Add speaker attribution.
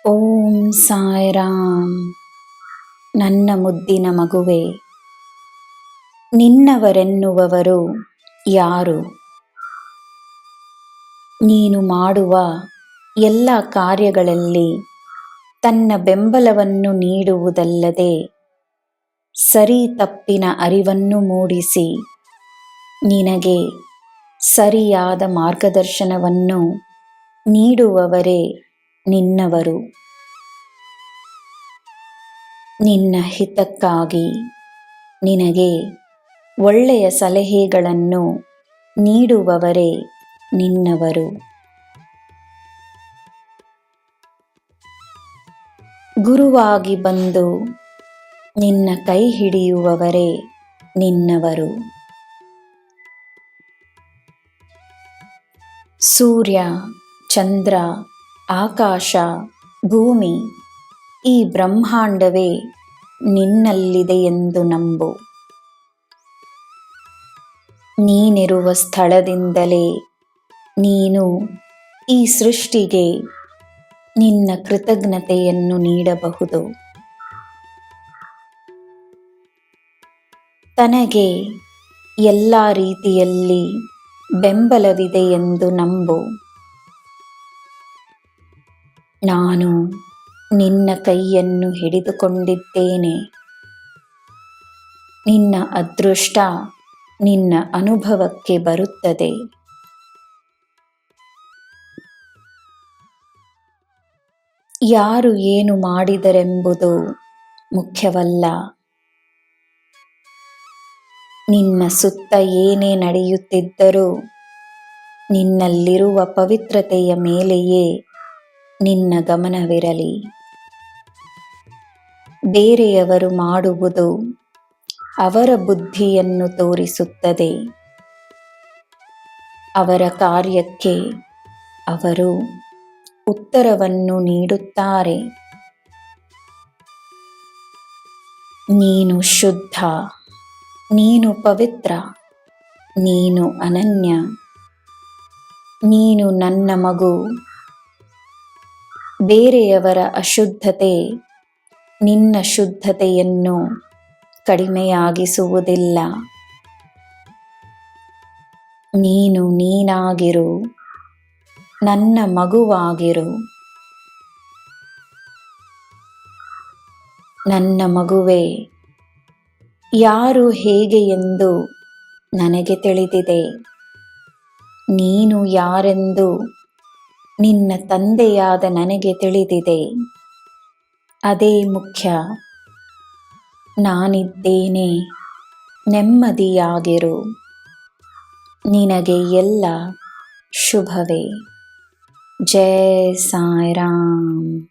Speaker 1: ಓಂ ಸಾಯಿರಾಮ್. ನನ್ನ ಮುದ್ದಿನ ಮಗುವೆ, ನಿನ್ನವರೆನ್ನುವವರು ಯಾರು? ನೀನು ಮಾಡುವ ಎಲ್ಲ ಕಾರ್ಯಗಳಲ್ಲಿ ತನ್ನ ಬೆಂಬಲವನ್ನು ನೀಡುವುದಲ್ಲದೆ ಸರಿ ತಪ್ಪಿನ ಅರಿವನ್ನು ಮೂಡಿಸಿ ನಿನಗೆ ಸರಿಯಾದ ಮಾರ್ಗದರ್ಶನವನ್ನು ನೀಡುವವರೇ ನಿನ್ನವರು. ನಿನ್ನ ಹಿತಕ್ಕಾಗಿ ನಿನಗೆ ಒಳ್ಳೆಯ ಸಲಹೆಗಳನ್ನು ನೀಡುವವರೇ ನಿನ್ನವರು. ಗುರುವಾಗಿ ಬಂದು ನಿನ್ನ ಕೈ ಹಿಡಿಯುವವರೇ ನಿನ್ನವರು. ಸೂರ್ಯ, ಚಂದ್ರ, ಆಕಾಶ, ಭೂಮಿ, ಈ ಬ್ರಹ್ಮಾಂಡವೇ ನಿನ್ನಲ್ಲಿದೆ ಎಂದು ನಂಬು. ನೀನಿರುವ ಸ್ಥಳದಿಂದಲೇ ನೀನು ಈ ಸೃಷ್ಟಿಗೆ ನಿನ್ನ ಕೃತಜ್ಞತೆಯನ್ನು ನೀಡಬಹುದು. ತನಗೆ ಎಲ್ಲ ರೀತಿಯಲ್ಲಿ ಬೆಂಬಲವಿದೆ ಎಂದು ನಂಬು. ನಾನು ನಿನ್ನ ಕೈಯನ್ನು ಹಿಡಿದುಕೊಂಡಿದ್ದೇನೆ. ನಿನ್ನ ಅದೃಷ್ಟ ನಿನ್ನ ಅನುಭವಕ್ಕೆ ಬರುತ್ತದೆ. ಯಾರು ಏನು ಮಾಡಿದರೆಂಬುದು ಮುಖ್ಯವಲ್ಲ. ನಿನ್ನ ಸುತ್ತ ಏನೇ ನಡೆಯುತ್ತಿದ್ದರೂ ನಿನ್ನಲ್ಲಿರುವ ಪವಿತ್ರತೆಯ ಮೇಲೆಯೇ ನಿನ್ನ ಗಮನವಿರಲಿ. ಬೇರೆಯವರು ಮಾಡುವುದು ಅವರ ಬುದ್ಧಿಯನ್ನು ತೋರಿಸುತ್ತದೆ. ಅವರ ಕಾರ್ಯಕ್ಕೆ ಅವರು ಉತ್ತರವನ್ನು ನೀಡುತ್ತಾರೆ. ನೀನು ಶುದ್ಧ, ನೀನು ಪವಿತ್ರ, ನೀನು ಅನನ್ಯ, ನೀನು ನನ್ನ ಮಗು. ಬೇರೆಯವರ ಅಶುದ್ಧತೆ ನಿನ್ನ ಶುದ್ಧತೆಯನ್ನು ಕಡಿಮೆಯಾಗಿಸುವುದಿಲ್ಲ. ನೀನು ನೀನಾಗಿರು, ನನ್ನ ಮಗುವಾಗಿರು. ನನ್ನ ಮಗುವೇ, ಯಾರು ಹೇಗೆ ಎಂದು ನನಗೆ ತಿಳಿದಿದೆ. ನೀನು ಯಾರೆಂದು ನಿನ್ನ ತಂದೆಯಾದ ನನಗೆ ತಿಳಿದಿದೆ. ಅದೇ ಮುಖ್ಯ. ನಾನಿದ್ದೇನೆ, ನೆಮ್ಮದಿಯಾಗಿರು. ನಿನಗೆ ಎಲ್ಲ ಶುಭವೇ. ಜೈ ಸಾಯಿರಾಮ್.